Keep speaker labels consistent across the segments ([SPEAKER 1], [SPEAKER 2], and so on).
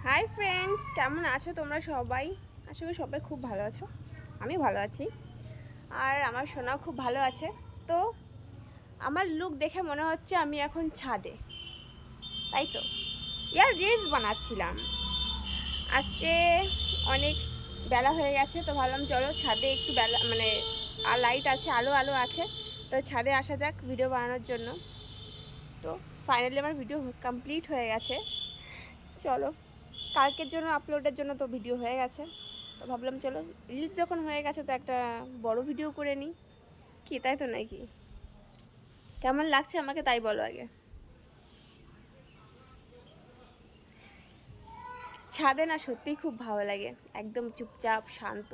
[SPEAKER 1] Hi friends, কেমন আছো তোমরা সবাই? আশা করি সবাই খুব ভালো আছো। আমি ভালো আছি, আর আমার সোনাও খুব ভালো আছে। তো আমার লুক দেখে মনে হচ্ছে আমি এখন ছাদে, তাই তো ইয়ার রিলস বানাচ্ছিলাম। আজকে অনেক বেলা হয়ে গেছে, তো ভাবলাম চলো ছাদে একটু বেলা মানে আর লাইট আছে, আলো আলো আছে, তো ছাদে আসা যাক ভিডিও বানানোর জন্য। তো ফাইনালি আমার ভিডিও কমপ্লিট হয়ে গেছে। চলো, কালকের জন্য আপলোডের জন্য তো ভিডিও হয়ে গেছে, তো ভাবলাম চলো রিলস যখন হয়ে গেছে তো একটা বড় ভিডিও করে নিই, কি তাই তো নাকি? কেমন লাগছে আমাকে তাই বলো আগে। ছাদে না সত্যিই খুব ভালো লাগে, একদম চুপচাপ শান্ত,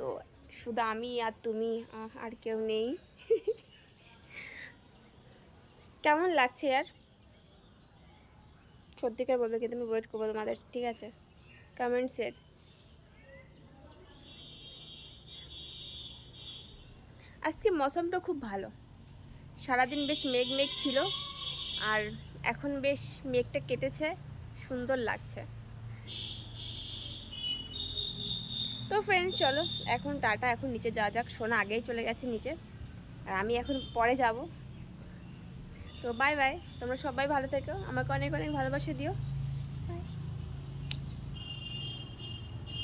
[SPEAKER 1] শুধু আমি আর তুমি, আর কেউ নেই। কেমন লাগছে আর সত্যিকার বলবে, কিন্তু আমি ওয়েট করবো তোমাদের, ঠিক আছে, কমেন্টসের। আজকে মৌসুমটা খুব ভালো, সারাদিন বেশ মেঘ মেঘ ছিল, আর এখন বেশ মেঘটা কেটেছে, সুন্দর লাগছে। তো ফ্রেন্ডস চলো এখন টাটা, এখন নিচে যাওয়া যাক, সোনা আগেই চলে গেছে নিচে, আর আমি এখন পরে যাব। তো বাই বাই, তোমরা সবাই ভালো থেকো, আমাকে অনেক অনেক ভালোবাসা দিও।